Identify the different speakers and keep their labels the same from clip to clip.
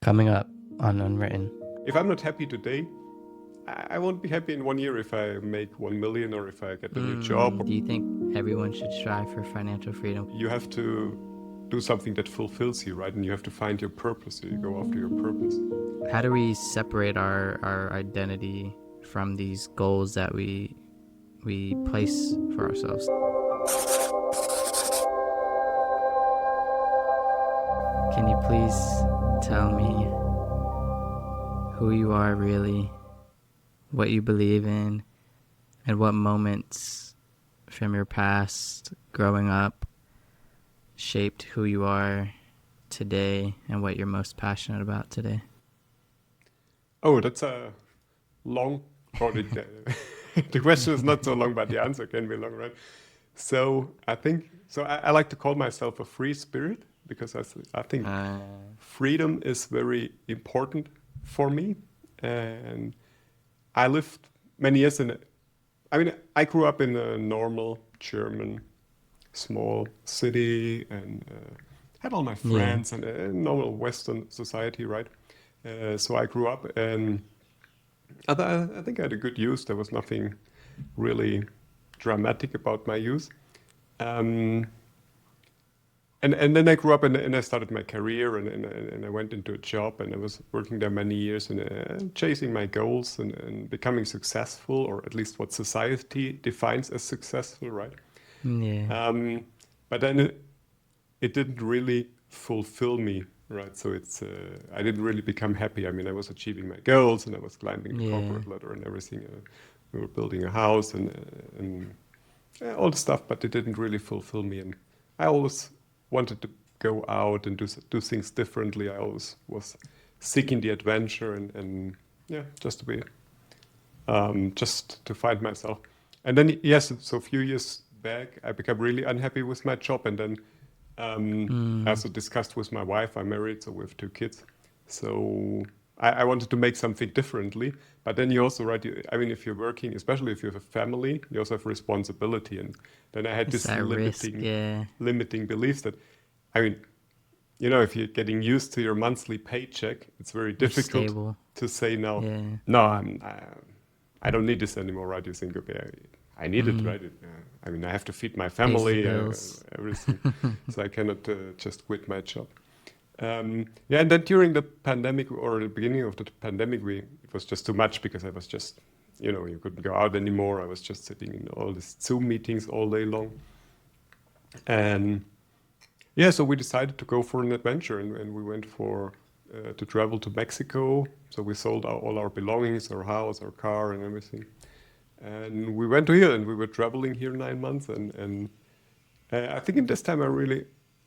Speaker 1: Coming up on Unwritten.
Speaker 2: If I'm not happy today, I won't be happy in 1 year if I make 1 million or if I get a new job.
Speaker 1: Do you think everyone should strive for financial freedom?
Speaker 2: You have to do something that fulfills you, right? And you have to find your purpose, so you go after your purpose.
Speaker 1: How do we separate our identity from these goals that we place for ourselves? Can you please tell me who you are really, what you believe in, and what moments from your past growing up shaped who you are today and what you're most passionate about today?
Speaker 2: Oh, that's a long, or the question is not so long, but the answer can be long, right? So I like to call myself a free spirit because I think freedom is very important for me. And I lived many years I grew up in a normal German small city and had all my friends and a normal Western society, right? So I grew up and I think I had a good youth. There was nothing really dramatic about my youth. And then I grew up and I started my career and I went into a job and I was working there many years and chasing my goals and becoming successful, or at least what society defines as successful, right? But then it didn't really fulfill me, right? So I didn't really become happy. I mean, I was achieving my goals and I was climbing the corporate ladder and everything. We were building a house and all the stuff, but it didn't really fulfill me. And I always wanted to go out and do things differently. I always was seeking the adventure and just to be just to find myself. And then so a few years back, I became really unhappy with my job, and then I also discussed with my wife. I'm married, so we have 2 kids. So I wanted to make something differently. But then you also, right? I mean, if you're working, especially if you have a family, you also have responsibility. And then I had this limiting beliefs that, I mean, if you're getting used to your monthly paycheck, it's very difficult to say no. No, I don't need this anymore, right? You think, okay, I need it, right? I mean, I have to feed my family, everything. So I cannot just quit my job. And then during the pandemic or the beginning of the pandemic, it was just too much because I was just, you couldn't go out anymore. I was just sitting in all these Zoom meetings all day long. And so we decided to go for an adventure and we went to travel to Mexico. So we sold all our belongings, our house, our car and everything. And we went to here and we were traveling here 9 months. And I think in this time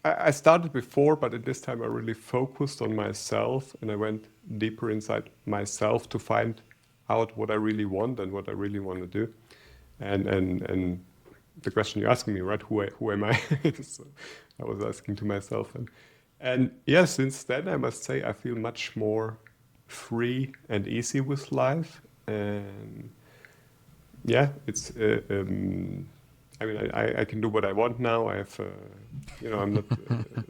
Speaker 2: I started before, but at this time I really focused on myself and I went deeper inside myself to find out what I really want and what I really want to do. And the question you're asking me, right? Who am I? So I was asking to myself. And since then I must say I feel much more free and easy with life. And it's I mean, I can do what I want now. I have, I'm not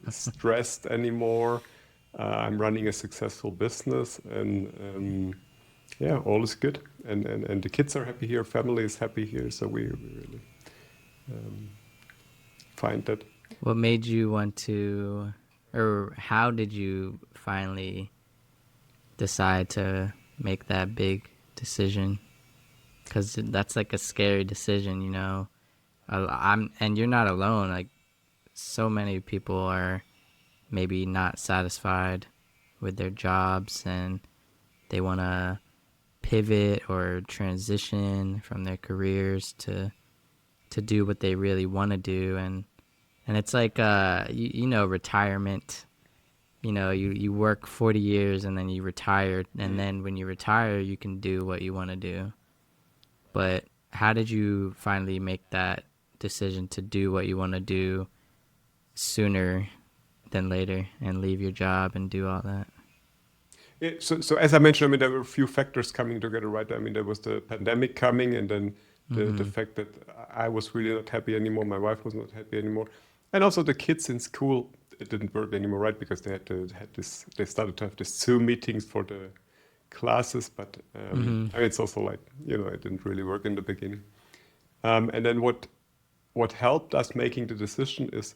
Speaker 2: stressed anymore. I'm running a successful business, and all is good. And the kids are happy here. Family is happy here. So we really find that.
Speaker 1: What made you want to, or how did you finally decide to make that big decision? Because that's like a scary decision, and you're not alone. Like, so many people are maybe not satisfied with their jobs and they want to pivot or transition from their careers to do what they really want to do. And it's like retirement. You work 40 years and then you retire, and then when you retire you can do what you want to do. But how did you finally make that decision to do what you want to do sooner than later and leave your job and do all that?
Speaker 2: So as I mentioned, I mean, there were a few factors coming together, right? I mean, there was the pandemic coming, and then the fact that I was really not happy anymore. My wife was not happy anymore. And also the kids in school, it didn't work anymore, right? Because they started to have this Zoom meetings for the classes, but I mean, it's also like, it didn't really work in the beginning. And then what helped us making the decision is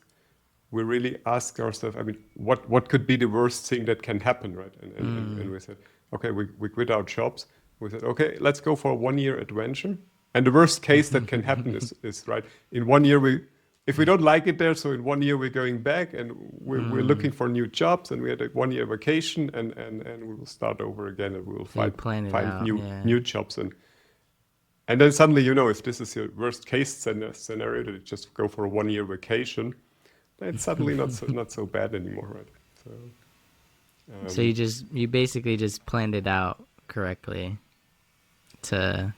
Speaker 2: we really ask ourselves, I mean, what could be the worst thing that can happen, right? And we said, okay, we quit our jobs. We said, okay, let's go for a 1 year adventure. And the worst case that can happen is right, in 1 year, if we don't like it there, so in 1 year we're going back and we're looking for new jobs, and we had a 1 year vacation, and we will start over again, and we will
Speaker 1: So you plan it
Speaker 2: find
Speaker 1: out, yeah.
Speaker 2: new jobs. And then suddenly, if this is your worst case scenario, that you just go for a 1 year vacation, then it's suddenly not so bad anymore, right? So,
Speaker 1: So you basically just planned it out correctly to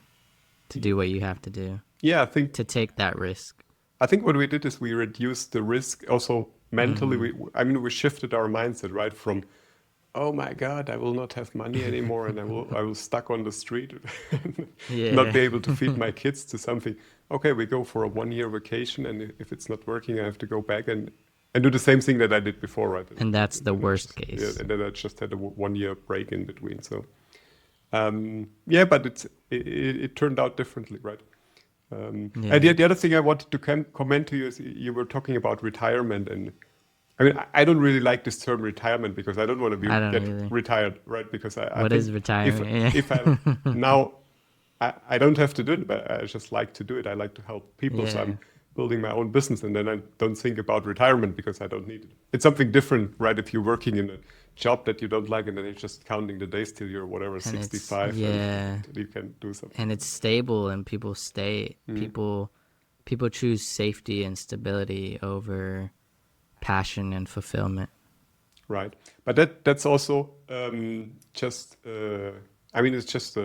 Speaker 1: do what you have to do,
Speaker 2: yeah,
Speaker 1: to take that risk.
Speaker 2: I think what we did is we reduced the risk also mentally. We shifted our mindset, right, from, oh my God, I will not have money anymore, and I will stuck on the street, not
Speaker 1: Yeah.
Speaker 2: be able to feed my kids, to something. Okay, we go for a 1 year vacation, and if it's not working, I have to go back and do the same thing that I did before, right?
Speaker 1: And that's the
Speaker 2: then
Speaker 1: worst case.
Speaker 2: and then I just had a 1 year break in between. So yeah, but it turned out differently, right? And
Speaker 1: Yeah.
Speaker 2: the other thing I wanted to comment to you is you were talking about retirement, and I mean, I don't really like this term retirement, because I don't want to
Speaker 1: I don't
Speaker 2: get
Speaker 1: either.
Speaker 2: retired, right? Because I
Speaker 1: What
Speaker 2: think
Speaker 1: is retirement?
Speaker 2: if I now I don't have to do it, but I just like to do it. I like to help people, so
Speaker 1: Yeah.
Speaker 2: I'm building my own business, and then I don't think about retirement because I don't need it. It's something different, right? If you're working in a job that you don't like, and then you're just counting the days till you're whatever,
Speaker 1: And it's
Speaker 2: 65,
Speaker 1: yeah,
Speaker 2: and you can do something.
Speaker 1: and it's stable, and people stay. People choose safety and stability over passion and fulfillment.
Speaker 2: Right, but that's also just I mean, it's just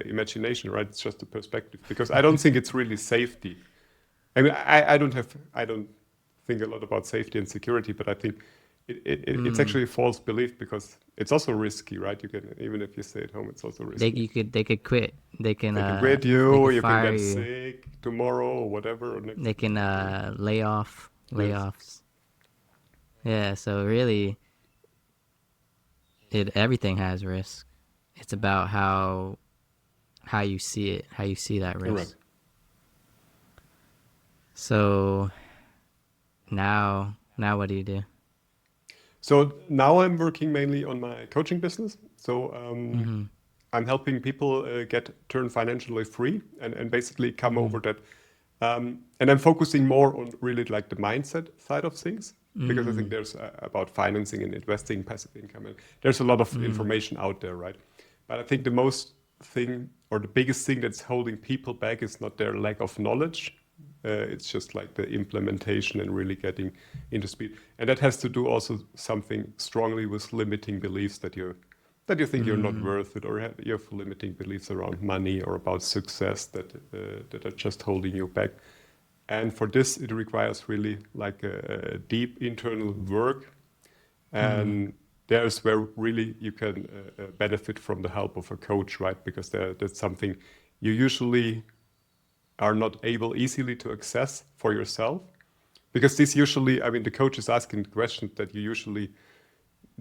Speaker 2: imagination, right? It's just a perspective, because I don't think it's really safety. I mean, I don't think a lot about safety and security, but I think it's actually a false belief, because it's also risky, right? You can, even if you stay at home, it's also risky.
Speaker 1: They could quit. They can
Speaker 2: They can quit
Speaker 1: they
Speaker 2: you,
Speaker 1: can
Speaker 2: you can
Speaker 1: fire
Speaker 2: get
Speaker 1: you.
Speaker 2: sick tomorrow or whatever, or next
Speaker 1: They can
Speaker 2: Yes.
Speaker 1: layoffs. Yeah, so really everything has risk. It's about how you see it, how you see that risk.
Speaker 2: Correct.
Speaker 1: So now what do you do?
Speaker 2: So now I'm working mainly on my coaching business. So
Speaker 1: Mm-hmm.
Speaker 2: I'm helping people turn financially free, and basically come over that. And I'm focusing more on really like the mindset side of things, because I think there's about financing and investing, passive income, and there's a lot of information out there, right? But I think the most thing, or the biggest thing that's holding people back, is not their lack of knowledge. It's just like the implementation and really getting into speed. And that has to do also something strongly with limiting beliefs that you think you're not worth it, or you have limiting beliefs around money or about success that are just holding you back. And for this, it requires really like a deep internal work. And there's where really you can benefit from the help of a coach, right? Because that's something you usually are not able easily to access for yourself. Because this usually, I mean, the coach is asking questions that you usually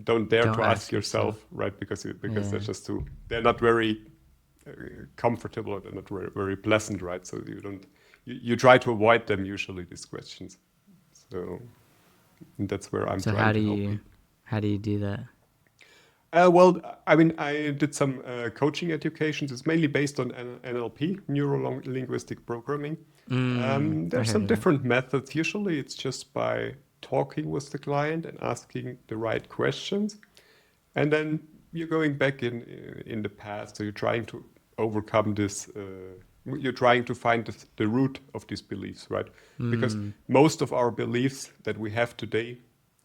Speaker 2: don't dare
Speaker 1: Don't
Speaker 2: to ask
Speaker 1: ask yourself.
Speaker 2: yourself, right? Because
Speaker 1: Yeah.
Speaker 2: they're just they're not very comfortable, or they're not very pleasant, right? So you try to avoid them usually, these questions. So that's where I'm
Speaker 1: So
Speaker 2: trying to help people.
Speaker 1: how do you do that?
Speaker 2: Well, I mean, I did some coaching educations. It's mainly based on NLP, neuro linguistic programming.
Speaker 1: I
Speaker 2: There's
Speaker 1: heard
Speaker 2: some
Speaker 1: of that.
Speaker 2: different methods. Usually, it's just by talking with the client and asking the right questions, and then you're going back in the past. So you're trying to overcome this. You're trying to find the root of these beliefs, right? Because most of our beliefs that we have today,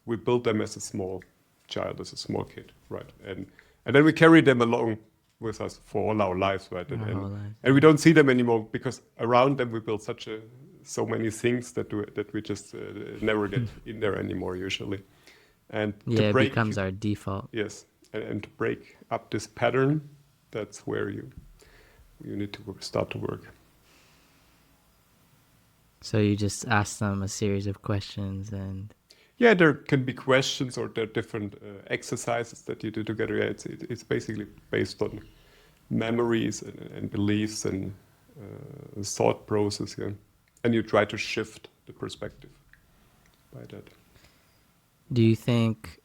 Speaker 2: we built them as a small child, as a small kid, right? And then we carry them along with us for all our lives, right?
Speaker 1: Our whole lives,
Speaker 2: And we don't see them anymore, because around them we build so many things that we just never get in there anymore usually. And to
Speaker 1: Yeah, it
Speaker 2: break,
Speaker 1: becomes our default.
Speaker 2: yes, and to break up this pattern, that's where you need to start to work.
Speaker 1: So you just ask them a series of questions, and
Speaker 2: Yeah, there can be questions or there are different exercises that you do together. Yeah, it's basically based on memories and beliefs and thought process. Yeah, and you try to shift the perspective by that.
Speaker 1: Do you think,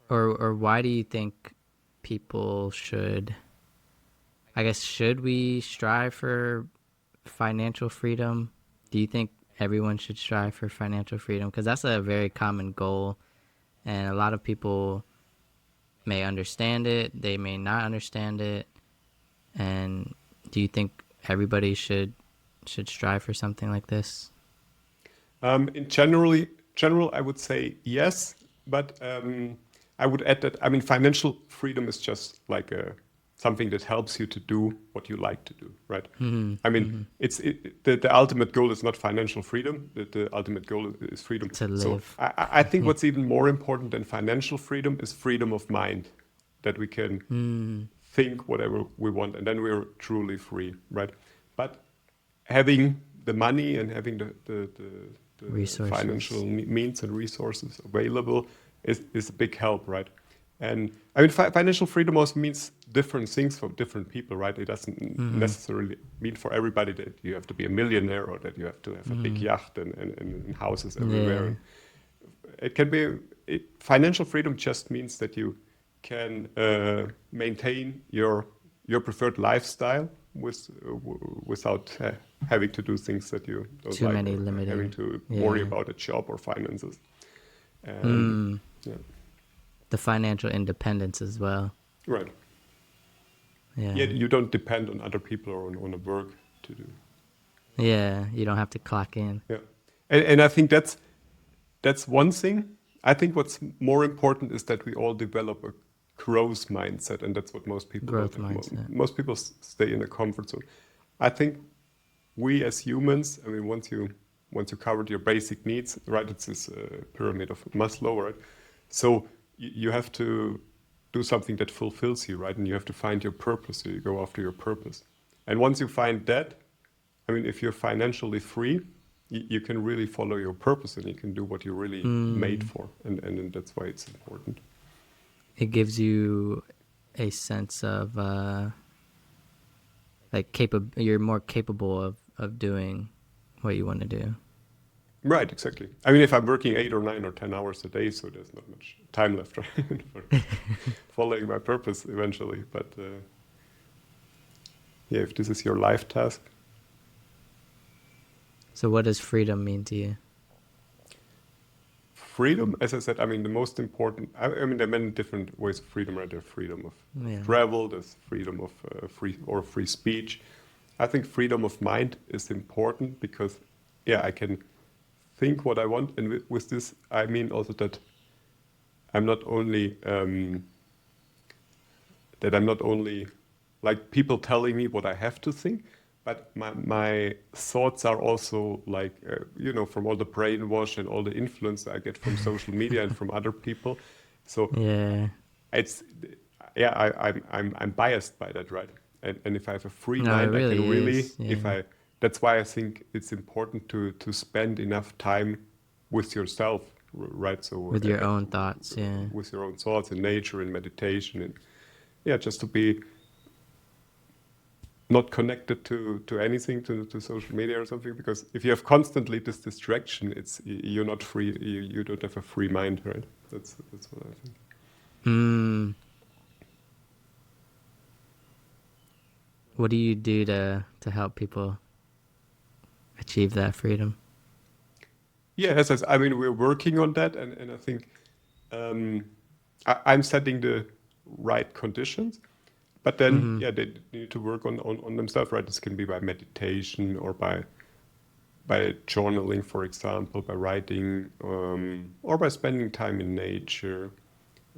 Speaker 1: or why do you think people should, I guess, should we strive for financial freedom? Do you think everyone should strive for financial freedom? Because that's a very common goal, and a lot of people may understand it, they may not understand it. And do you think everybody should strive for something like this?
Speaker 2: In general, I would say yes, but I would add that I mean financial freedom is just like something that helps you to do what you like to do, right?
Speaker 1: Mm-hmm.
Speaker 2: I mean,
Speaker 1: Mm-hmm.
Speaker 2: the ultimate goal is not financial freedom. The ultimate goal is freedom.
Speaker 1: To
Speaker 2: So
Speaker 1: live.
Speaker 2: I think
Speaker 1: Yeah.
Speaker 2: what's even more important than financial freedom is freedom of mind, that we can
Speaker 1: Mm.
Speaker 2: think whatever we want, and then we're truly free, right? But having the money and having the financial
Speaker 1: Resources.
Speaker 2: means and resources available is a big help, right? And I mean, financial freedom also means different things for different people, right? It doesn't
Speaker 1: Mm-hmm.
Speaker 2: necessarily mean for everybody that you have to be a millionaire or that you have to have a big
Speaker 1: Mm.
Speaker 2: yacht and houses everywhere.
Speaker 1: Yeah.
Speaker 2: And it can be financial freedom just means that you can maintain your preferred lifestyle without having to do things that you don't
Speaker 1: Too
Speaker 2: like
Speaker 1: many
Speaker 2: or having
Speaker 1: limiting.
Speaker 2: to worry
Speaker 1: Yeah.
Speaker 2: about a job or finances. And
Speaker 1: Mm.
Speaker 2: yeah,
Speaker 1: The financial independence as well.
Speaker 2: right.
Speaker 1: Yeah.
Speaker 2: Yet you don't depend on other people or on a work to do.
Speaker 1: Yeah. You don't have to clock in.
Speaker 2: Yeah, and I think that's one thing. I think what's more important is that we all develop a growth mindset, and that's what most people don't
Speaker 1: Growth
Speaker 2: have.
Speaker 1: mindset.
Speaker 2: Most people stay in a comfort zone. I think we as humans, I mean, once you covered your basic needs, right? It's this pyramid of Maslow, right? So you have to do something that fulfills you, right? And you have to find your purpose. So you go after your purpose, and once you find that, I mean, if you're financially free, you can really follow your purpose and you can do what you're really made
Speaker 1: Mm.
Speaker 2: for. And that's why it's important.
Speaker 1: It gives you a sense of like you're more capable of doing what you want to do.
Speaker 2: Right, exactly. I mean, if I'm working 8 or 9 or 10 hours a day, so there's not much time left, right, for following my purpose eventually. But yeah, if this is your life task,
Speaker 1: So what does freedom mean to you?
Speaker 2: freedom, as I said, I mean, the most important, I mean, there are many different ways of freedom, right? There's freedom of
Speaker 1: Yeah.
Speaker 2: travel, there's freedom of free speech. I think freedom of mind is important because, yeah, I can think what I want. And with this, I mean also that I'm not only, like people telling me what I have to think, but my thoughts are also like, from all the brainwash and all the influence I get from social media and from other people. So
Speaker 1: Yeah.
Speaker 2: it's, yeah, I'm biased by that, right? And if I have a free
Speaker 1: No, it
Speaker 2: mind, I can
Speaker 1: really
Speaker 2: really,
Speaker 1: is. Yeah.
Speaker 2: that's why I think it's important to spend enough time with yourself, right? So
Speaker 1: With your own thoughts. Yeah.
Speaker 2: with your own thoughts in nature, in meditation, and yeah, just to be not connected to anything, to social media or something, because if you have constantly this distraction, you're not free. You don't have a free mind, right? That's what I think.
Speaker 1: Mm. What do you do to help people achieve that freedom?
Speaker 2: Yeah, I mean, we're working on that, and I think um, I'm setting the right conditions, but then
Speaker 1: Mm-hmm.
Speaker 2: yeah, they need to work on themselves, right? This can be by meditation or by journaling, for example, by writing, or by spending time in nature.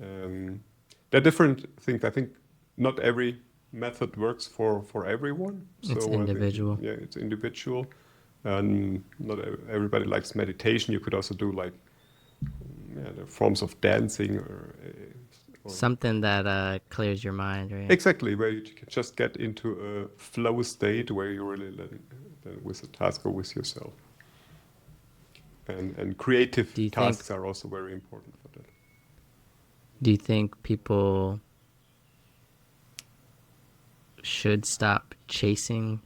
Speaker 2: Um, there are different things. I think not every method works for everyone.
Speaker 1: It's
Speaker 2: So I think,
Speaker 1: individual.
Speaker 2: yeah, it's individual. And not everybody likes meditation. You could also do like, yeah, the forms of dancing or
Speaker 1: Something that clears your mind, right?
Speaker 2: exactly, where you can just get into a flow state where you're really letting with a task or with yourself. And creative
Speaker 1: Do you think
Speaker 2: tasks are also very important for that.
Speaker 1: do you think people should stop chasing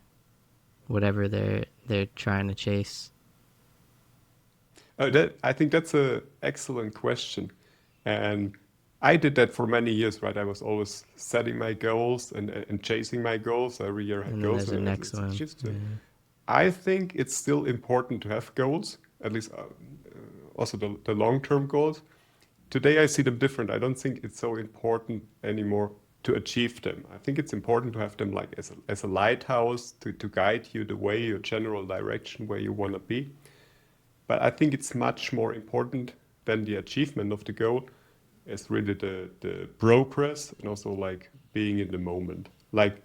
Speaker 1: whatever they're trying to chase?
Speaker 2: I think that's an excellent question. And I did that for many years, right? I was always setting my goals and chasing my goals. Every year I had
Speaker 1: And then
Speaker 2: goals.
Speaker 1: there's the
Speaker 2: And
Speaker 1: next
Speaker 2: it's
Speaker 1: one.
Speaker 2: just,
Speaker 1: Yeah.
Speaker 2: I think it's still important to have goals, at least also the long-term goals. Today I see them different. I don't think it's so important anymore to achieve them. I think it's important to have them like as a lighthouse to guide you the way, your general direction where you want to be. But I think it's much more important than the achievement of the goal is really the progress and also like being in the moment. Like,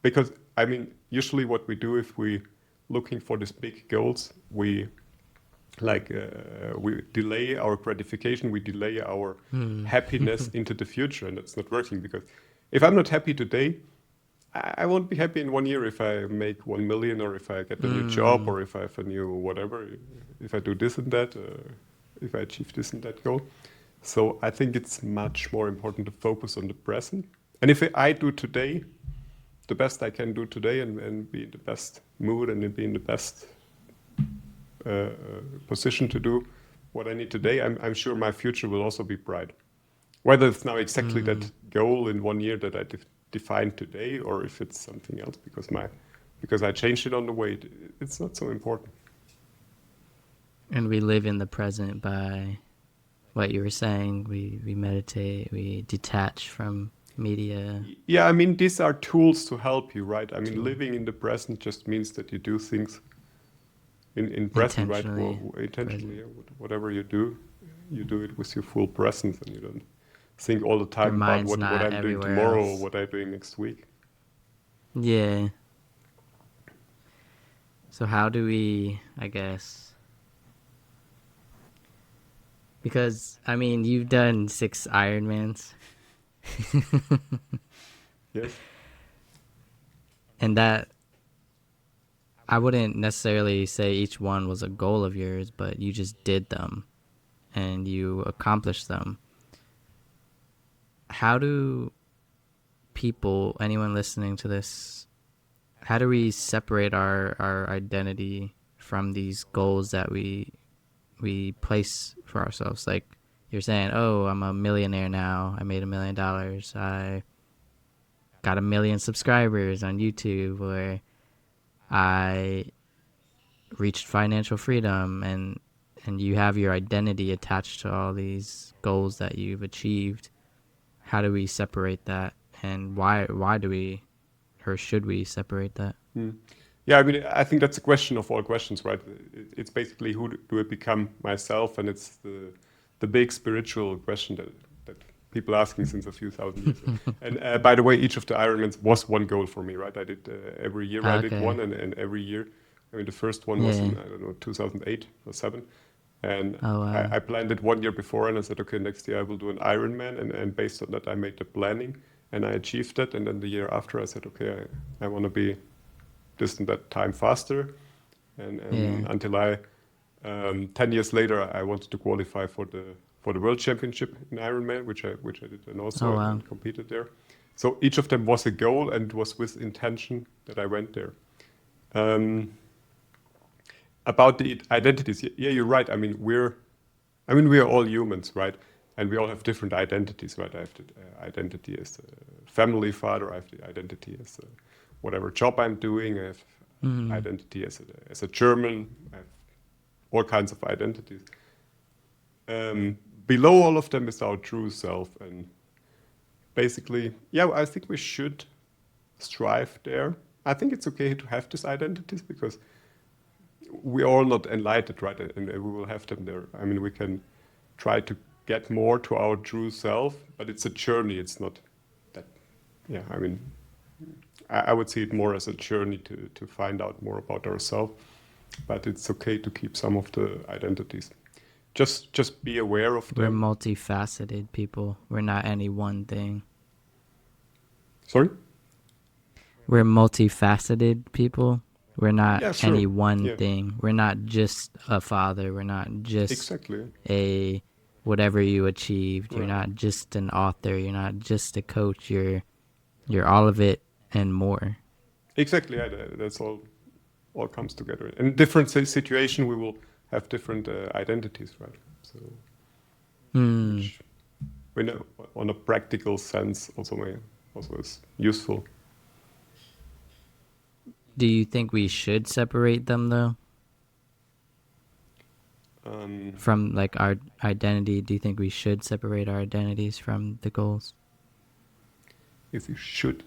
Speaker 2: because I mean, usually what we do if we looking for these big goals, we delay our gratification, we delay our happiness into the future, and it's not working because if I'm not happy today, I won't be happy in 1 year if I make 1 million or if I get a new job or if I have a new whatever, if I do this and that, if I achieve this and that goal. So I think it's much more important to focus on the present. And if I do today the best I can do today and be in the best mood and be in the best position to do what I need today, I'm sure my future will also be bright. Whether it's now exactly that goal in 1 year that I defined today, or if it's something else because I changed it on the way, it's not so important.
Speaker 1: And we live in the present by what you were saying. We meditate, we detach from media.
Speaker 2: Yeah, I mean, these are tools to help you, right? I mean, living in the present just means that you do things in present, right? Intentionally, whatever you do it with your full presence, and you don't think all the
Speaker 1: Your
Speaker 2: time about
Speaker 1: mind's
Speaker 2: what
Speaker 1: not
Speaker 2: I'm doing
Speaker 1: everywhere
Speaker 2: tomorrow
Speaker 1: else.
Speaker 2: or what I'm doing next week.
Speaker 1: Yeah. So how do we, I guess, because I mean, you've done 6 Ironmans.
Speaker 2: Yes.
Speaker 1: And that, I wouldn't necessarily say each one was a goal of yours, but you just did them and you accomplished them. How do people, anyone listening to this, how do we separate our identity from these goals that we place for ourselves? Like you're saying, oh, I'm a millionaire now. I made $1 million. I got 1 million subscribers on YouTube, or I reached financial freedom, and you have your identity attached to all these goals that you've achieved. How do we separate that, and why do we, or should we separate that?
Speaker 2: Yeah, I mean, I think that's a question of all questions, right? It's basically who do I become myself, and it's the big spiritual question that people asking since a few thousand years. And by the way, each of the Ironmans was one goal for me, right? I did every year I did one, and every year, I mean, the first one was in, I don't know, 2008 or 7. And
Speaker 1: Oh, wow.
Speaker 2: I planned it 1 year before, and I said, okay, next year I will do an Ironman, and based on that, I made the planning, and I achieved that. And then the year after, I said, okay, I want to be this and that time faster, and
Speaker 1: Yeah.
Speaker 2: until 10 years later, I wanted to qualify for the World Championship in Ironman, which I did, and also
Speaker 1: Oh, wow.
Speaker 2: and competed there. So each of them was a goal, and was with intention that I went there. About the identities, yeah, you're right. I mean, we are all humans, right? And we all have different identities, right? I have the identity as a family father. I have the identity as whatever job I'm doing. I have identity as a German. I have all kinds of identities. Below all of them is our true self, and basically, yeah, I think we should strive there. I think it's okay to have these identities because we're all not enlightened, right? And we will have them there. I mean, we can try to get more to our true self, but it's a journey. It's not that, yeah, I mean, I would see it more as a journey to find out more about ourselves, but it's okay to keep some of the identities. Just be aware of
Speaker 1: We're
Speaker 2: them.
Speaker 1: multifaceted people. We're not any one thing.
Speaker 2: Sorry?
Speaker 1: We're multifaceted people. We're not
Speaker 2: Yeah, sure.
Speaker 1: any one
Speaker 2: Yeah,
Speaker 1: thing. We're not just a father. We're not just
Speaker 2: exactly.
Speaker 1: a whatever you achieved. You're
Speaker 2: Right.
Speaker 1: not just an author. You're not just a coach. You're all of it and more.
Speaker 2: Exactly. Yeah, that's all comes together. In different situation, we will have different identities, right? So,
Speaker 1: Hmm.
Speaker 2: which we know on a practical sense also is useful.
Speaker 1: Do you think we should separate them though
Speaker 2: Um,
Speaker 1: from like our identity? Do you think we should separate our identities from the goals?
Speaker 2: if we should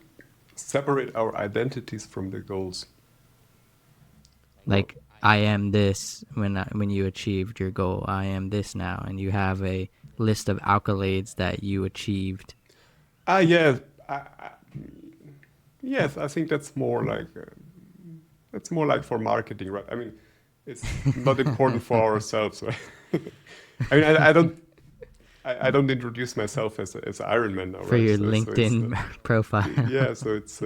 Speaker 2: separate our identities from the goals, well,
Speaker 1: Like I am this when you achieved your goal. I am this now, and you have a list of accolades that you achieved.
Speaker 2: yeah, I, yes, I think that's more like for marketing, right? I mean, it's not important for ourselves, right? I mean, I don't introduce myself as Iron Man now,
Speaker 1: For
Speaker 2: right?
Speaker 1: your
Speaker 2: So it's
Speaker 1: LinkedIn profile.
Speaker 2: yeah, so it's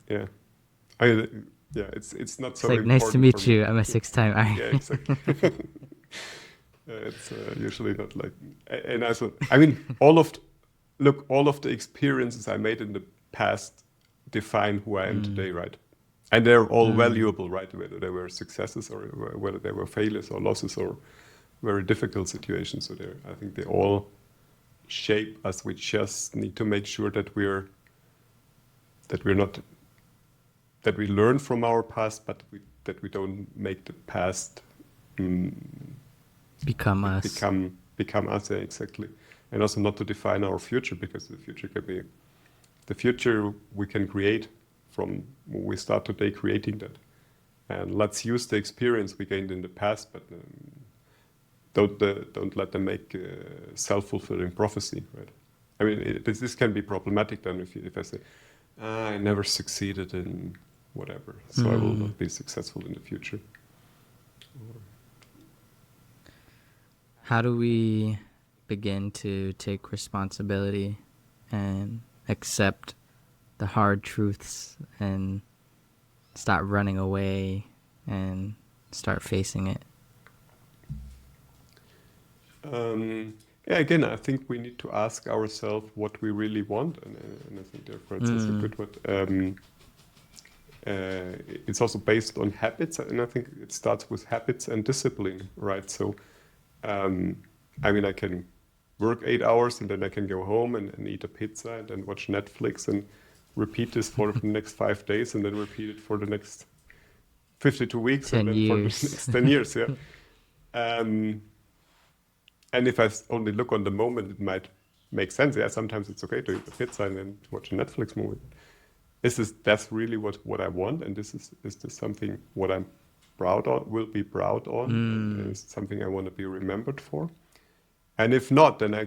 Speaker 2: yeah, I yeah, it's not
Speaker 1: It's
Speaker 2: so
Speaker 1: like, nice to
Speaker 2: important for
Speaker 1: meet
Speaker 2: me.
Speaker 1: you. I'm a 6-time Iron.
Speaker 2: Yeah, exactly. It's usually not like, and also, I mean, all of the experiences I made in the past define who I am today, right? And they're all valuable, right? Whether they were successes or whether they were failures or losses or very difficult situations. So I think they all shape us. We just need to make sure that we're not that we learn from our past, but that we don't make the past
Speaker 1: Become us.
Speaker 2: become us, yeah, exactly, and also not to define our future, because the future we can create from when we start today creating that, and let's use the experience we gained in the past, but don't let them make self-fulfilling prophecy, right? I mean, this can be problematic then if I say, I never succeeded in whatever, so I will not be successful in the future.
Speaker 1: How do we begin to take responsibility and accept the hard truths and stop running away and start facing it?
Speaker 2: Yeah, again, I think we need to ask ourselves what we really want, and I think therefore it's also good what it's also based on habits, and I think it starts with habits and discipline, right? So, I mean, I can work 8 hours and then I can go home and eat a pizza and then watch Netflix and repeat this for the next 5 days and then repeat it for the next 52 weeks and
Speaker 1: 10
Speaker 2: then for the
Speaker 1: years.
Speaker 2: next 10 years, yeah. And if I only look on the moment, it might make sense. Yeah, sometimes it's okay to eat a pizza and then watch a Netflix movie. That's really what I want, and is this something what I'm proud on, will be proud on, and is it something I want to be remembered for? And if not, then I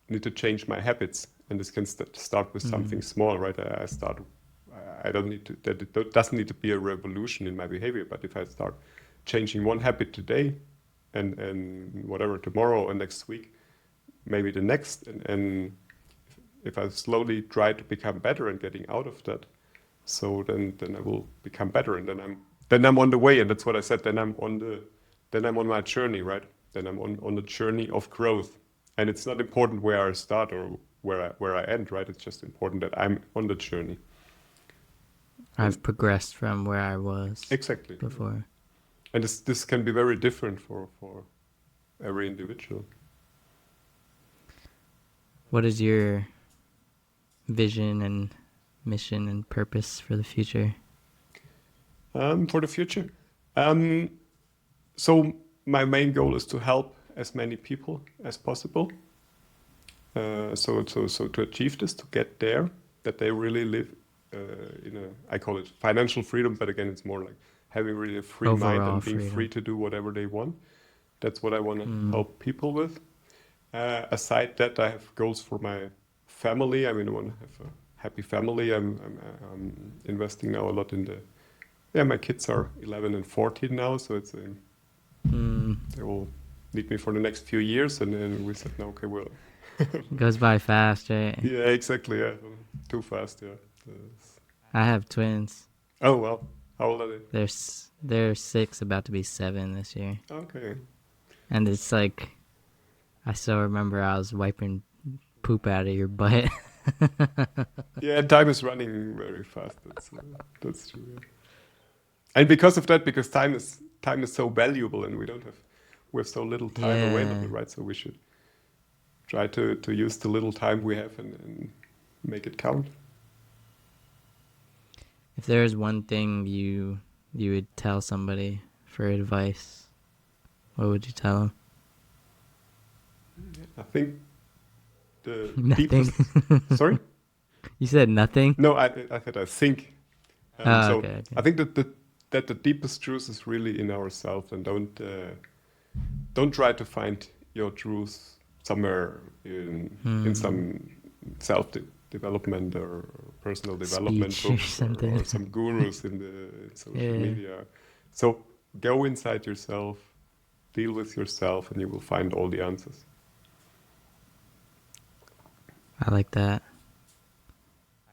Speaker 2: need to change my habits, and this can start with something small, right? I don't need to. It doesn't need to be a revolution in my behavior, but if I start changing one habit today, and whatever tomorrow or next week, maybe the next, and if I slowly try to become better and getting out of that, so then I will become better, and then I'm on the way, and that's what I said. Then I'm on my journey, right? Then I'm on the journey of growth, and it's not important where I start or where I end, right? It's just important that I'm on the journey.
Speaker 1: I've progressed from where I was
Speaker 2: Exactly.
Speaker 1: before.
Speaker 2: And this can be very different for every individual.
Speaker 1: What is your vision and mission and purpose for the future?
Speaker 2: For the future, so my main goal is to help as many people as possible. So to achieve this, to get there, that they really live in I call it financial freedom, but again, it's more like having really a free mind
Speaker 1: Overall
Speaker 2: and being
Speaker 1: freedom.
Speaker 2: free to do whatever they want. That's what I want to help people with. Aside that, I have goals for my family. I mean, I want to have a happy family. I'm investing now a lot in my kids are 11 and 14 now, so it's they will need me for the next few years, and then we said, no, okay, well,
Speaker 1: It goes by fast, right?
Speaker 2: yeah, exactly, yeah, too fast, yeah.
Speaker 1: I have twins.
Speaker 2: Oh well, How old are they?
Speaker 1: They're 6, about to be 7 this year.
Speaker 2: Okay.
Speaker 1: And it's like, I still remember I was wiping poop out of your butt.
Speaker 2: Yeah, time is running very fast. That's true. Yeah. And because of that, because time is so valuable, and we have so little time
Speaker 1: Yeah.
Speaker 2: available, right? So we should try to use the little time we have and make it count.
Speaker 1: If there's one thing you would tell somebody for advice, what would you tell them?
Speaker 2: I think the
Speaker 1: Nothing.
Speaker 2: deepest. Sorry?
Speaker 1: You said nothing?
Speaker 2: No, I said I think.
Speaker 1: Oh,
Speaker 2: So
Speaker 1: okay.
Speaker 2: I think that the deepest truth is really in ourselves, and don't try to find your truth somewhere in some development or personal development
Speaker 1: Speech or
Speaker 2: books
Speaker 1: something.
Speaker 2: or some gurus in social
Speaker 1: Yeah.
Speaker 2: media. So go inside yourself, deal with yourself, and you will find all the answers.
Speaker 1: I like that.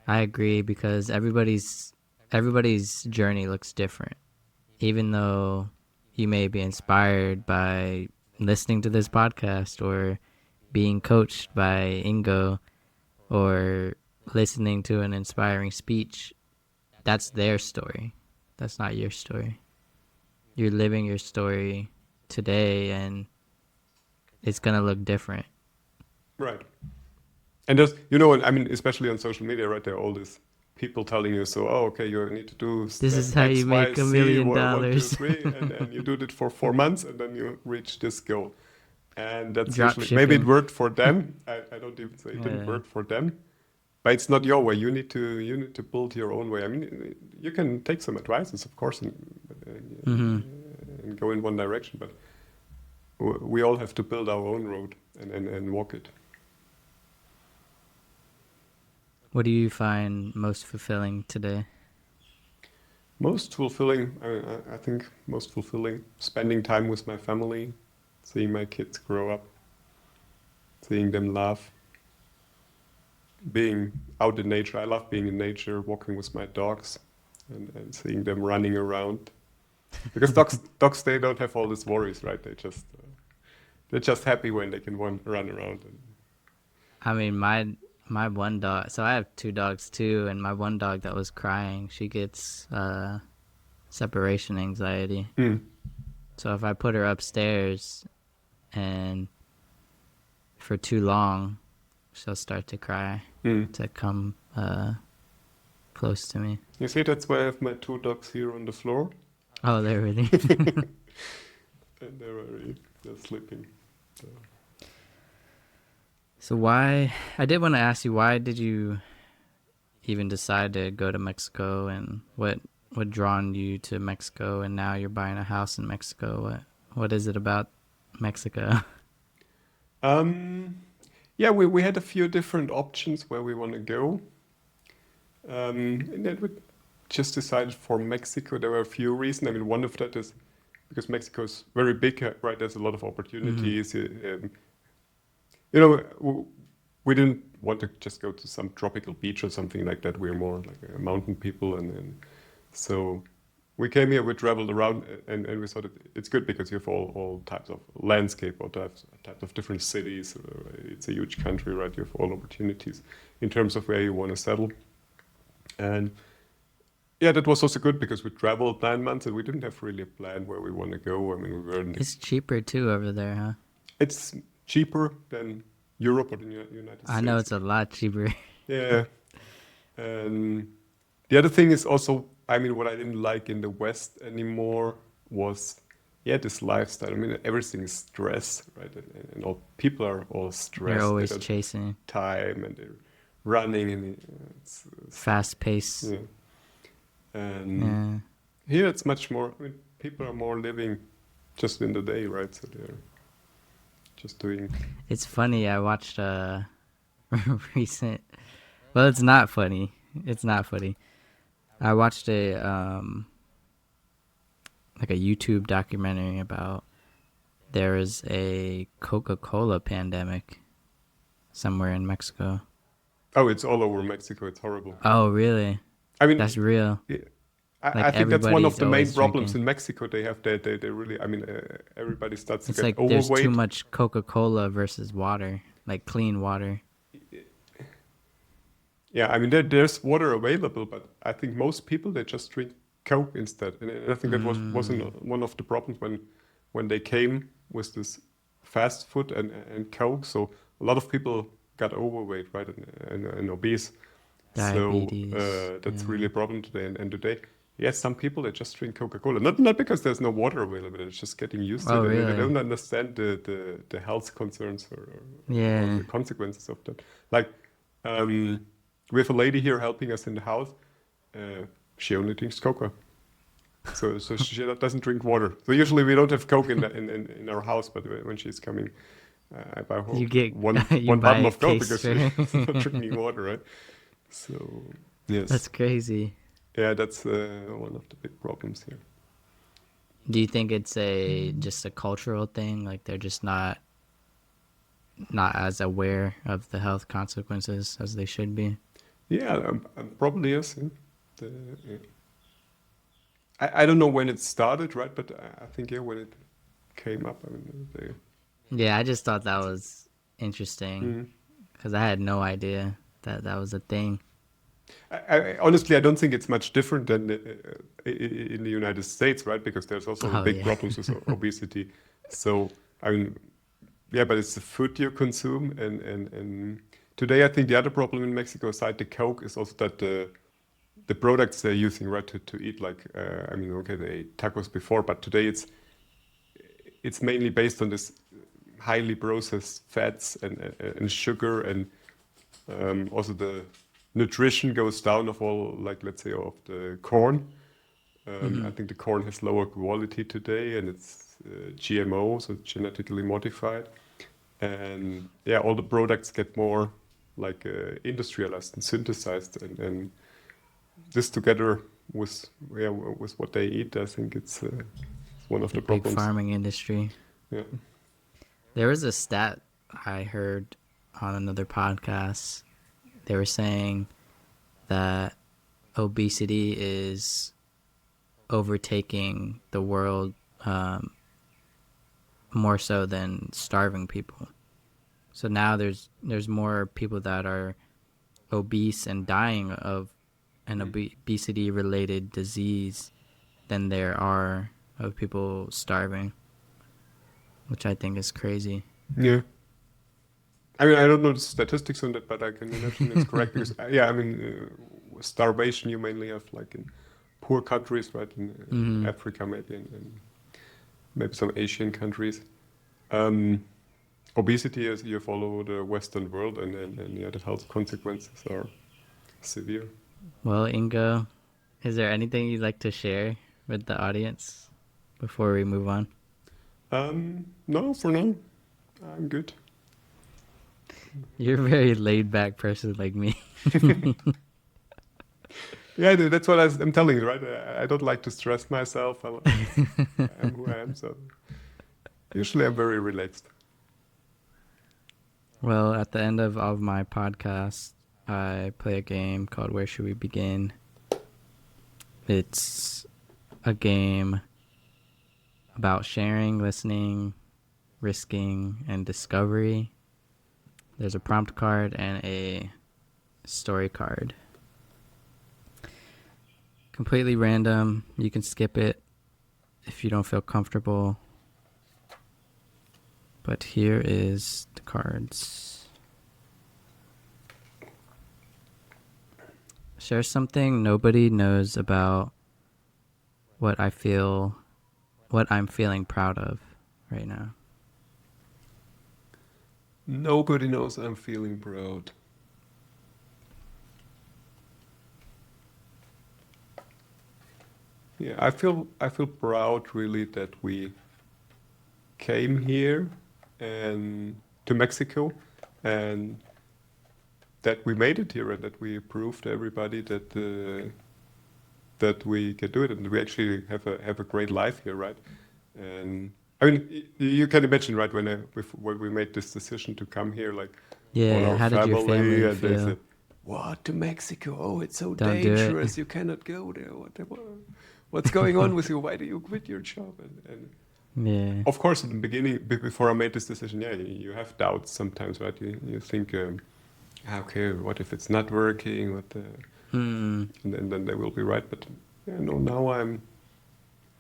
Speaker 1: I agree, because everybody's journey looks different. Even though you may be inspired by listening to this podcast, or being coached by Ingo, or listening to an inspiring speech, that's their story. That's not your story. You're living your story today, and it's going to look different.
Speaker 2: Right. And there's, I mean, especially on social media, right? There are all these people telling you, so, oh, okay, you need to do
Speaker 1: This
Speaker 2: step
Speaker 1: is how
Speaker 2: X,
Speaker 1: you
Speaker 2: Y,
Speaker 1: make $1
Speaker 2: C,
Speaker 1: million.
Speaker 2: 1, 2, 3, and you do it for 4 months, and then you reach this goal. And that's
Speaker 1: Drop
Speaker 2: usually, maybe it
Speaker 1: shipping.
Speaker 2: worked for them. I don't even say it didn't
Speaker 1: Yeah.
Speaker 2: work for them, but it's not your way. You need to build your own way. I mean, you can take some advices, of course, and go in one direction, but we all have to build our own road and walk it.
Speaker 1: What do you find most fulfilling today?
Speaker 2: Most fulfilling, I think, most fulfilling, spending time with my family, seeing my kids grow up, seeing them laugh, being out in nature. I love being in nature, walking with my dogs, and seeing them running around. Because dogs, they don't have all these worries, right? They're just happy when they can run around.
Speaker 1: I mean, my one dog, so I have 2 dogs too, and my one dog that was crying, she gets separation anxiety. So if I put her upstairs and for too long, she'll start to cry to come close to me.
Speaker 2: You see, that's why I have my 2 dogs here on the floor.
Speaker 1: Oh, they're really...
Speaker 2: And they're sleeping.
Speaker 1: So I did want to ask you, why did you even decide to go to Mexico, and what drawn you to Mexico, and now you're buying a house in Mexico? What is it about Mexico?
Speaker 2: Yeah, we had a few different options where we want to go. And then we just decided for Mexico. There were a few reasons. I mean, one of that is because Mexico is very big, right? There's a lot of opportunities. We didn't want to just go to some tropical beach or something like that. We're more like mountain people, and so we came here. We traveled around, and we thought it's good because you have all types of landscape, all types of different cities. It's a huge country, right? You have all opportunities in terms of where you want to settle, and yeah, that was also good because we traveled 9 months and we didn't have really a plan where we want to go. I mean, we were in
Speaker 1: It's cheaper too over there, huh?
Speaker 2: It's cheaper than Europe or the United States.
Speaker 1: I know it's a lot cheaper.
Speaker 2: Yeah. And the other thing is also, I mean, what I didn't like in the West anymore was, this lifestyle. I mean, everything is stress, right? And all people are all stressed.
Speaker 1: They're always
Speaker 2: they don't
Speaker 1: chasing.
Speaker 2: have time, and they're running, and it's
Speaker 1: Fast pace.
Speaker 2: yeah. And here it's much more. I mean, people are more living just in the day, right? So they're just doing.
Speaker 1: It's funny. I watched a recent. Well, it's not funny. It's not funny. I watched a like a YouTube documentary about there is a Coca-Cola pandemic somewhere in Mexico.
Speaker 2: Oh, it's all over Mexico. It's horrible.
Speaker 1: Oh, really?
Speaker 2: I mean,
Speaker 1: That's real. Like
Speaker 2: I think that's one of
Speaker 1: everybody's
Speaker 2: the main
Speaker 1: always
Speaker 2: problems
Speaker 1: drinking.
Speaker 2: in Mexico. They really, I mean, everybody starts to
Speaker 1: It's
Speaker 2: get
Speaker 1: like there's too
Speaker 2: overweight.
Speaker 1: much Coca-Cola versus water, like clean water.
Speaker 2: Yeah, I mean, there's water available, but I think most people they just drink Coke instead, and I think that wasn't
Speaker 1: Mm,
Speaker 2: one of the problems when they came with this fast food and Coke. So a lot of people got overweight, right, and obese. So
Speaker 1: diabetes.
Speaker 2: that's
Speaker 1: Yeah.
Speaker 2: really a problem today. And today, yes, some people they just drink Coca-Cola, not because there's no water available. It's just getting used to
Speaker 1: Oh,
Speaker 2: it, and they
Speaker 1: really?
Speaker 2: don't understand the health concerns or
Speaker 1: Yeah.
Speaker 2: the consequences of that. Like, um, we have a lady here helping us in the house. Uh, she only drinks Coca. So she doesn't drink water. So usually we don't have Coke in our house, but when she's coming, I buy her
Speaker 1: You get you
Speaker 2: one
Speaker 1: buy
Speaker 2: bottle
Speaker 1: a
Speaker 2: of Coke
Speaker 1: case
Speaker 2: because
Speaker 1: for
Speaker 2: she's
Speaker 1: her.
Speaker 2: not drinking water, right? So yes,
Speaker 1: That's crazy.
Speaker 2: yeah, that's one of the big problems here.
Speaker 1: Do you think it's a just a cultural thing? Like they're just not as aware of the health consequences as they should be?
Speaker 2: Yeah, probably is. Yeah. The, yeah. I don't know when it started, right? But I think yeah, when it came up, I mean,
Speaker 1: Yeah, I just thought that was interesting
Speaker 2: mm.
Speaker 1: because I had no idea that that was a thing.
Speaker 2: Honestly, I don't think it's much different than in the United States, right? Because there's also
Speaker 1: Oh
Speaker 2: big
Speaker 1: yeah.
Speaker 2: problems with obesity. So I mean, yeah, but it's the food you consume, and today I think the other problem in Mexico, aside the Coke, is also that the products they're using, right, to eat. Like, I mean, okay, they ate tacos before, but today it's mainly based on this highly processed fats and sugar, and also the nutrition goes down of all, like, let's say, of the corn. I
Speaker 1: Hmm.
Speaker 2: think the corn has lower quality today, and it's GMO, so genetically modified. And yeah, all the products get more like industrialized and synthesized, and this together with yeah with what they eat, I think it's one of
Speaker 1: The
Speaker 2: the
Speaker 1: big
Speaker 2: problems.
Speaker 1: farming industry.
Speaker 2: Yeah.
Speaker 1: There was a stat I heard on another podcast. They were saying that obesity is overtaking the world um, more so than starving people. So now there's more people that are obese and dying of an
Speaker 2: Mm.
Speaker 1: obesity related disease than there are of people starving, which I think is crazy.
Speaker 2: Yeah. I mean, I don't know the statistics on that, but I can imagine it's correct because, yeah, I mean, starvation you mainly have like in poor countries, right? In
Speaker 1: Hmm.
Speaker 2: Africa, maybe, and maybe some Asian countries. Um, Obesity is you follow the Western world, and yeah, the health consequences are severe.
Speaker 1: Well, Ingo, is there anything you'd like to share with the audience before we move on?
Speaker 2: No, for now, I'm good.
Speaker 1: You're a very laid back person like me.
Speaker 2: Yeah, that's what I'm telling you, right? I don't like to stress myself. I'm who I am, so usually I'm very relaxed.
Speaker 1: Well, at the end of all of my podcasts, I play a game called Where Should We Begin? It's a game about sharing, listening, risking, and discovery. There's a prompt card and a story card. Completely random. You can skip it if you don't feel comfortable. But here is the cards. Share something nobody knows about what I feel, what I'm feeling proud of right now.
Speaker 2: Nobody knows I'm feeling proud. Yeah, I feel proud really that we came here and to Mexico, and that we made it here, and that we proved to everybody that we can do it, and we actually have a great life here, right? And I mean, you can imagine, right, when we made this decision to come here, like all
Speaker 1: Yeah,
Speaker 2: our
Speaker 1: how did your
Speaker 2: family,
Speaker 1: family
Speaker 2: and they said,
Speaker 1: feel?
Speaker 2: what, to Mexico? Oh, it's so
Speaker 1: Don't do it.
Speaker 2: dangerous. You cannot go there. What's going on with you? Why do you quit your job? And
Speaker 1: Yeah.
Speaker 2: of course, in the beginning, before I made this decision, yeah, you have doubts sometimes, right? You think, okay, what if it's not working?
Speaker 1: Hmm.
Speaker 2: And then they will be right. But yeah, no, now I'm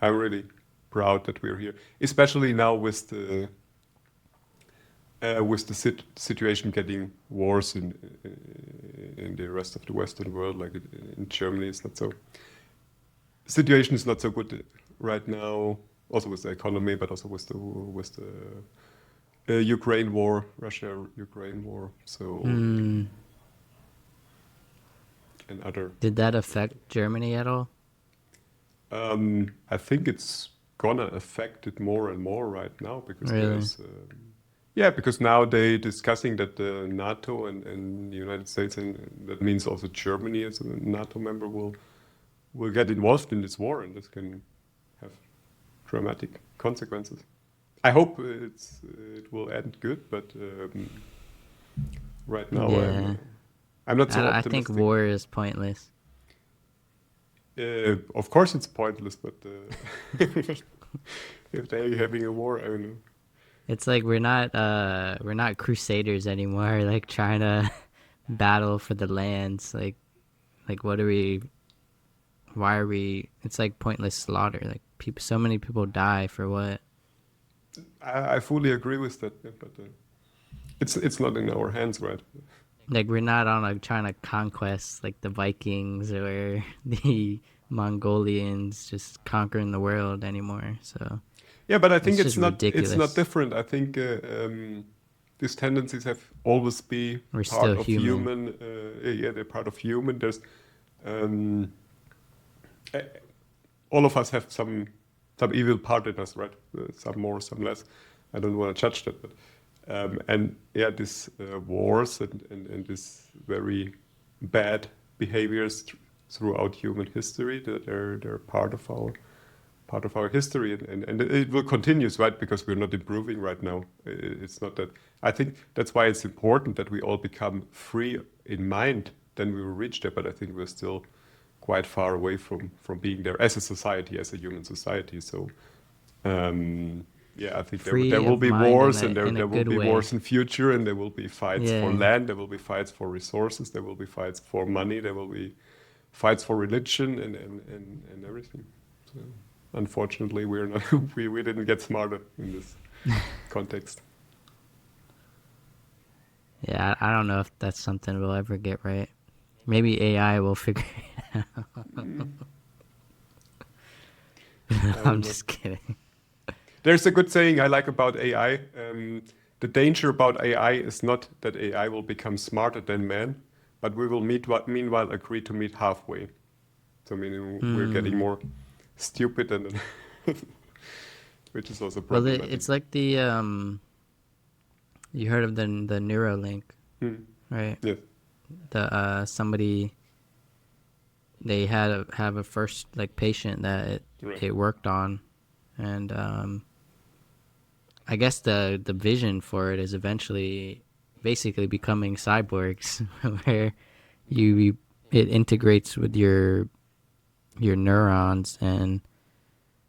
Speaker 2: really proud that we're here, especially now with the situation getting worse in the rest of the Western world, like in Germany, it's not so. Situation is not so good right now. Also with the economy, but also with the Ukraine war, Russia-Ukraine war. So
Speaker 1: Hmm.
Speaker 2: and other.
Speaker 1: Did that affect Germany at all?
Speaker 2: I think it's gonna affect it more and more right now because
Speaker 1: Really?
Speaker 2: there's. Yeah, because now they discussing that the NATO and the United States, and that means also Germany as a NATO member, will get involved in this war, and this can have dramatic consequences. I hope it will end good, but right now
Speaker 1: Yeah.
Speaker 2: I'm not so
Speaker 1: I think
Speaker 2: optimistic.
Speaker 1: war is pointless.
Speaker 2: Of course, it's pointless, but if they're having a war, I don't know.
Speaker 1: It's like we're not crusaders anymore, like trying to battle for the lands. Like what are we why are we it's like pointless slaughter. Like people so many people die for what?
Speaker 2: I fully agree with that, yeah, but it's not in our hands, right?
Speaker 1: Like we're not on like trying to conquest like the Vikings or the Mongolians just conquering the world anymore. So
Speaker 2: Yeah, but I think
Speaker 1: it's just
Speaker 2: it's not
Speaker 1: ridiculous.
Speaker 2: different. I think these tendencies have always be
Speaker 1: We're still
Speaker 2: part of
Speaker 1: human.
Speaker 2: human. Yeah, they're part of human. There's um, eh, all of us have some evil part in us, right? Some more, some less. I don't want to judge that, but and yeah, these wars and this very bad behaviors throughout human history, they're part of our history, and it will continue, right? Because we're not improving right now. It's not that. I think that's why it's important that we all become free in mind. Then we will reach there. But I think we're still quite far away from being there as a society, as a human society. So yeah, I think there
Speaker 1: Free
Speaker 2: will
Speaker 1: of
Speaker 2: be
Speaker 1: mind
Speaker 2: wars, and
Speaker 1: in a
Speaker 2: there will
Speaker 1: good
Speaker 2: be
Speaker 1: way.
Speaker 2: wars in future, and there will be fights for
Speaker 1: Yeah.
Speaker 2: land, there will be fights for resources, there will be fights for money, there will be fights for religion and everything. So unfortunately, we're not we didn't get smarter in this context.
Speaker 1: Yeah, I don't know if that's something we'll ever get right. Maybe AI will figure it
Speaker 2: Mm,
Speaker 1: out.
Speaker 2: I
Speaker 1: I'm
Speaker 2: don't know.
Speaker 1: just kidding.
Speaker 2: There's a good saying I like about AI. The danger about AI is not that AI will become smarter than man, but we will meanwhile agree to meet halfway. So meaning we're getting
Speaker 1: Hmm.
Speaker 2: more stupid and which is also
Speaker 1: Well,
Speaker 2: problematic.
Speaker 1: it's like the you heard of the Neuralink,
Speaker 2: Hmm.
Speaker 1: right?
Speaker 2: Yes,
Speaker 1: The somebody they had have a first like patient that
Speaker 2: right.
Speaker 1: it worked on, and I guess the vision for it is eventually basically becoming cyborgs, where you it integrates with your neurons, and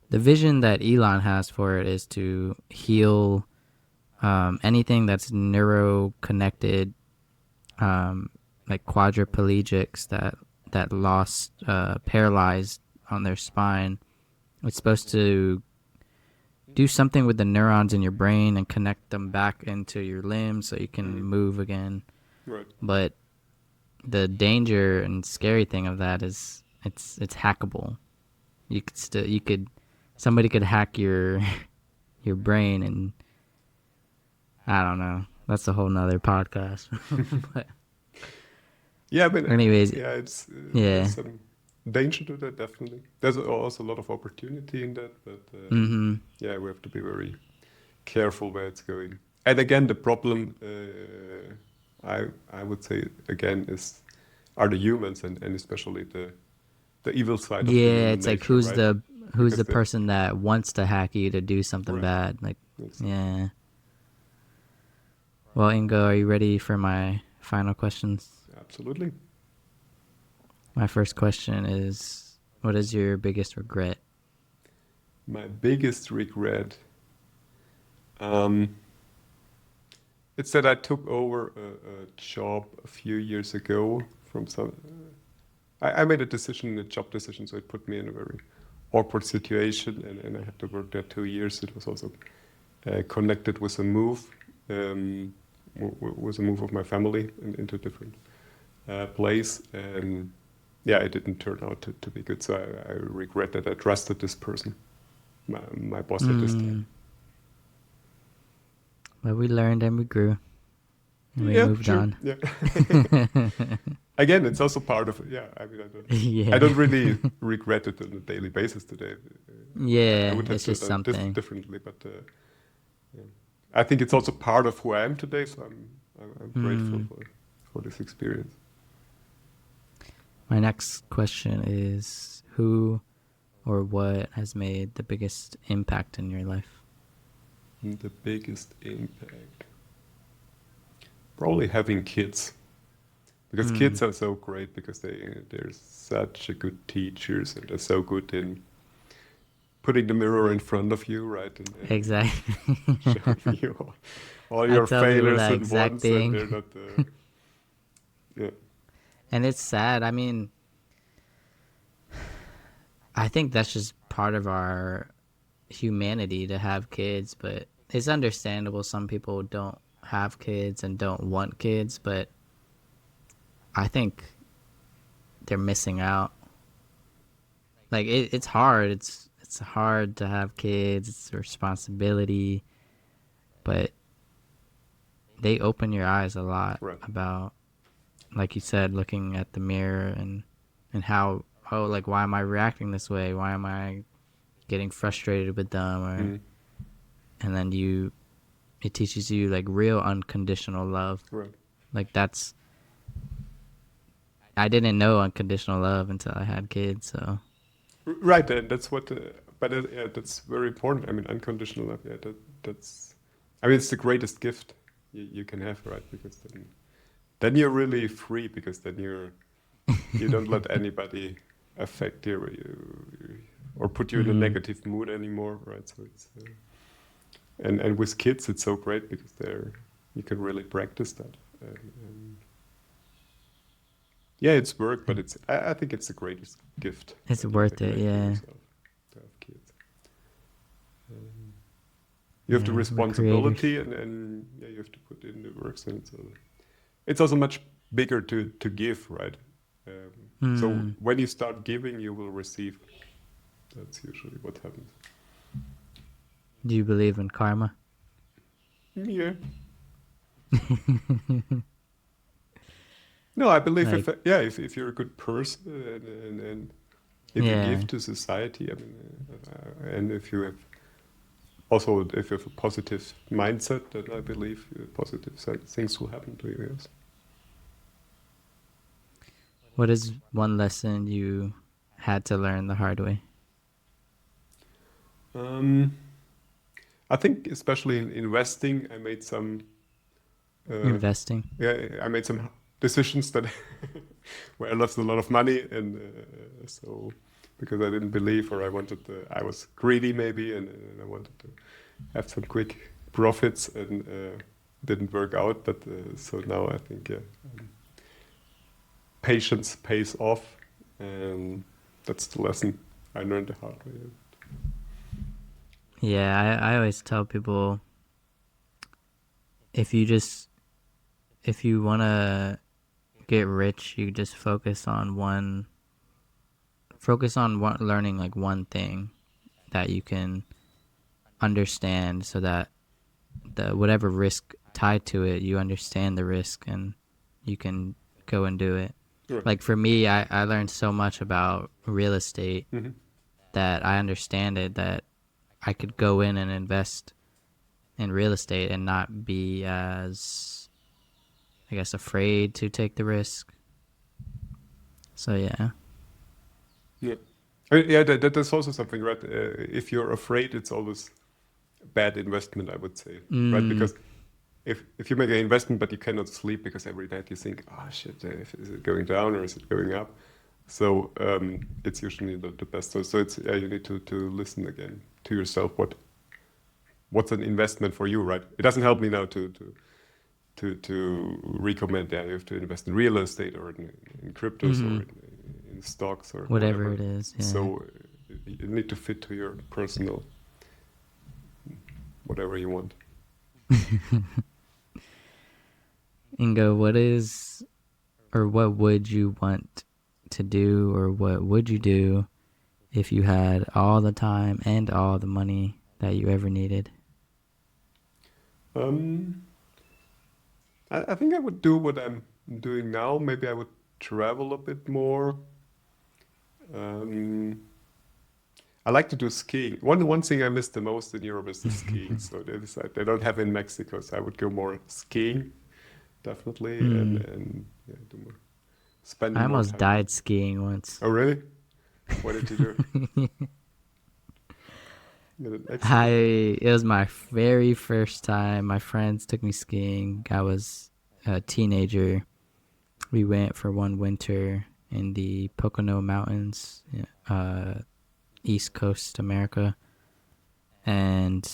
Speaker 1: the vision that Elon has for it is to heal anything that's neuro connected, like quadriplegics that lost paralyzed on their spine. It's supposed to do something with the neurons in your brain and connect them back into your limbs so you can
Speaker 2: Hmm.
Speaker 1: move again.
Speaker 2: Right.
Speaker 1: But the danger and scary thing of that is it's hackable. You could somebody could hack your your brain, and I don't know. That's a whole nother podcast. But
Speaker 2: Yeah, but
Speaker 1: anyways,
Speaker 2: yeah, it's there's
Speaker 1: yeah.
Speaker 2: some danger to that definitely. There's also a lot of opportunity in that, but
Speaker 1: Mhm.
Speaker 2: yeah, we have to be very careful where it's going. And again, the problem I would say again is are the humans and especially the evil side of the
Speaker 1: Yeah,
Speaker 2: human
Speaker 1: it's like
Speaker 2: nature, right?
Speaker 1: who's
Speaker 2: Because
Speaker 1: the
Speaker 2: the
Speaker 1: person that wants to hack you to do something
Speaker 2: right,
Speaker 1: bad? Like,
Speaker 2: exactly.
Speaker 1: yeah. Well, Ingo, are you ready for my final questions?
Speaker 2: Absolutely.
Speaker 1: My first question is, what is your biggest regret?
Speaker 2: My biggest regret, um, it's that I took over a job a few years ago from some. I made a decision, a job decision, so it put me in a very awkward situation, and I had to work there 2 years. It was also connected with a move, with a move of my family into a different place, and yeah, it didn't turn out to be good. So I regret that I trusted this person, my boss at this time.
Speaker 1: Mm, but we learned and we grew and we
Speaker 2: Yeah,
Speaker 1: moved
Speaker 2: sure.
Speaker 1: on.
Speaker 2: Yeah. Again, it's also part of it. Yeah, I mean, I
Speaker 1: Yeah.
Speaker 2: don't really regret it on a daily basis today. I
Speaker 1: Yeah,
Speaker 2: would have
Speaker 1: it's just
Speaker 2: done
Speaker 1: something.
Speaker 2: differently, but yeah. I think it's also part of who I am today. So I'm grateful
Speaker 1: Mm.
Speaker 2: for this experience.
Speaker 1: My next question is, who or what has made the biggest impact in your life?
Speaker 2: The biggest impact, probably having kids, because
Speaker 1: Mm.
Speaker 2: kids are so great because they're such a good teachers and they're so good in putting the mirror in front of you, right, and
Speaker 1: Exactly.
Speaker 2: showing you all
Speaker 1: I
Speaker 2: your
Speaker 1: tell people
Speaker 2: failures
Speaker 1: that
Speaker 2: at
Speaker 1: exact
Speaker 2: once, and
Speaker 1: thing.
Speaker 2: they're not. Yeah,
Speaker 1: And it's sad. I mean, I think that's just part of our humanity to have kids, but it's understandable some people don't have kids and don't want kids, but I think they're missing out. Like it's hard. It's hard to have kids. It's a responsibility, but they open your eyes a lot
Speaker 2: right.
Speaker 1: about, like you said, looking at the mirror and how, oh, like, why am I reacting this way? Why am I getting frustrated with them? Or
Speaker 2: Mm,
Speaker 1: and then it teaches you like real unconditional love.
Speaker 2: right.
Speaker 1: Like that's I didn't know unconditional love until I had kids. So
Speaker 2: Right, and that's what. But yeah, that's very important. I mean, unconditional love. Yeah, that's. I mean, it's the greatest gift you can have, right? Because then you're really free. Because then you don't let anybody affect you or put you in a
Speaker 1: mm-hmm.
Speaker 2: negative mood anymore, right? So it's and with kids, it's so great because you can really practice that. And yeah, it's work, but I think it's the greatest gift
Speaker 1: It's
Speaker 2: that
Speaker 1: worth
Speaker 2: you can
Speaker 1: it.
Speaker 2: make to
Speaker 1: Yeah,
Speaker 2: yourself to have kids. Um, you have the
Speaker 1: yeah. We're creators.
Speaker 2: responsibility, and yeah, you have to put in the work. So it's also much bigger to give, right? So
Speaker 1: Mm.
Speaker 2: when you start giving, you will receive. That's usually what happens.
Speaker 1: Do you believe in karma?
Speaker 2: Yeah. No, I believe
Speaker 1: Like,
Speaker 2: if you're a good person and if you give
Speaker 1: yeah.
Speaker 2: to society, I mean, and if you have also if you have a positive mindset, then I believe positive things will happen to you. Yes.
Speaker 1: What is one lesson you had to learn the hard way?
Speaker 2: Um, I think especially in investing, uh,
Speaker 1: Investing.
Speaker 2: I made some decisions that where I lost a lot of money, and so because I didn't believe or I was greedy maybe, and I wanted to have some quick profits, and didn't work out. But so now I think um, patience pays off, and that's the lesson I learned the hard way.
Speaker 1: Yeah, I always tell people, if you just if you want to get rich, you just focus on learning like one thing that you can understand, so that the whatever risk tied to it, you understand the risk and you can go and do it.
Speaker 2: Right.
Speaker 1: Like for me, I learned so much about real estate
Speaker 2: Hmm.
Speaker 1: that I understand it, that I could go in and invest in real estate and not be as, I guess, afraid to take the risk. So yeah.
Speaker 2: Yeah. I mean, yeah, that's also something, right? If you're afraid, it's always bad investment, I would say, right?
Speaker 1: Mm,
Speaker 2: Because if you make an investment but you cannot sleep because every night you think, oh shit, is it going down or is it going up? So it's usually the best. So it's you need to listen again to yourself. What's an investment for you, right? It doesn't help me now to recommend that you have to invest in real estate or in cryptos or in stocks or
Speaker 1: Whatever
Speaker 2: whatever.
Speaker 1: it is. Yeah.
Speaker 2: So you need to fit to your personal whatever you want.
Speaker 1: Ingo, what is, or what would you want to do, or what would you do if you had all the time and all the money that you ever needed?
Speaker 2: I think I would do what I'm doing now. Maybe I would travel a bit more. I like to do skiing. One thing I miss the most in Europe is the skiing. So they decide they don't have in Mexico, so I would go more skiing, definitely, and yeah,
Speaker 1: I
Speaker 2: spending more
Speaker 1: almost
Speaker 2: time.
Speaker 1: died skiing once.
Speaker 2: Oh, really? What did you do? You had an accident?
Speaker 1: It was my very first time. My friends took me skiing. I was a teenager. We went for one winter in the Pocono Mountains, East Coast America, and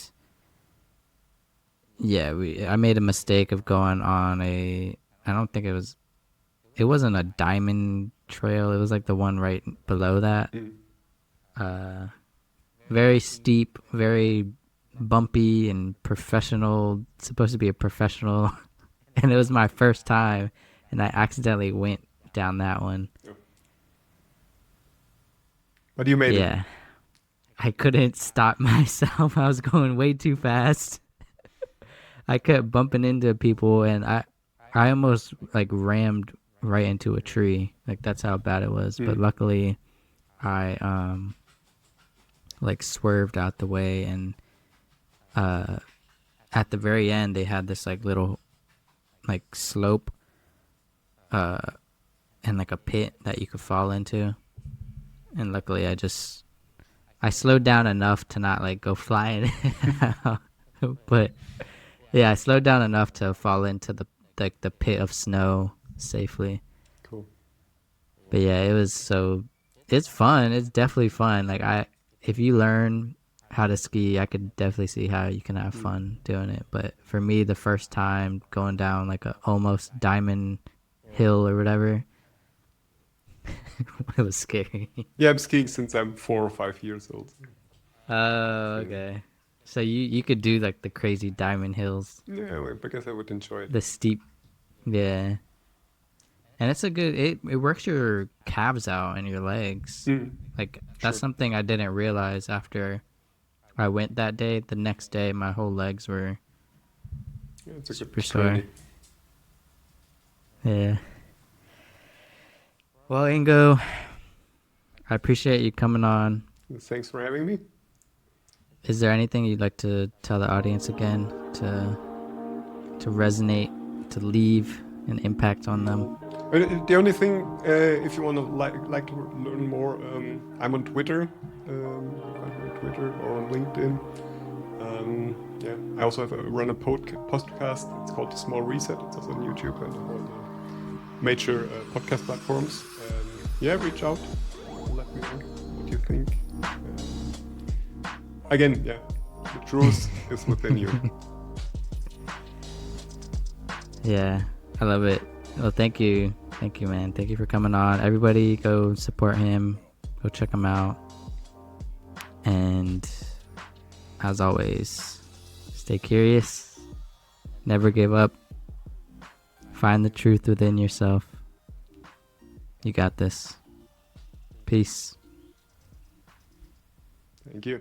Speaker 1: yeah, I made a mistake of going on I don't think it wasn't a diamond trail. It was like the one right below that. Very steep, very bumpy and professional. Supposed to be a professional, and it was my first time, and I accidentally went down that one.
Speaker 2: Oh. But you made it.
Speaker 1: Yeah, I couldn't stop myself. I was going way too fast. I kept bumping into people, and I almost like rammed right into a tree. Like that's how bad it was. But luckily, I like swerved out the way, and at the very end they had this like little like slope and like a pit that you could fall into, and luckily I slowed down enough to not like go flying out. But yeah, I slowed down enough to fall into the pit of snow safely.
Speaker 2: Cool.
Speaker 1: But yeah, it's fun. It's definitely fun. Like if you learn how to ski, I could definitely see how you can have fun doing it. But for me, the first time going down like a almost diamond hill or whatever, it was scary.
Speaker 2: Yeah, I'm skiing since I'm 4 or 5 years old.
Speaker 1: Oh, okay. So you could do like the crazy diamond hills,
Speaker 2: Yeah, well, I guess I would enjoy it.
Speaker 1: the steep, yeah. And it's it works your calves out and your legs. Like that's
Speaker 2: Sure.
Speaker 1: something I didn't realize after I went that day. The next day, my whole legs were
Speaker 2: Yeah, it's a
Speaker 1: super
Speaker 2: good
Speaker 1: sore.
Speaker 2: training.
Speaker 1: Yeah. Well, Ingo, I appreciate you coming on.
Speaker 2: Thanks for having me.
Speaker 1: Is there anything you'd like to tell the audience again to resonate, to leave an impact on them?
Speaker 2: The only thing, if you want to like to learn more, I'm on Twitter. I'm on Twitter or on LinkedIn. Yeah, I also run a podcast. It's called The Small Reset. It's also on YouTube and on all the major podcast platforms. Yeah, reach out. Let me know what you think. Again, yeah, the truth is within you.
Speaker 1: Yeah, I love it. Well, thank you, man. Thank you for coming on. Everybody, go support him. Go check him out. And as always, stay curious. Never give up. Find the truth within yourself. You got this. Peace.
Speaker 2: Thank you.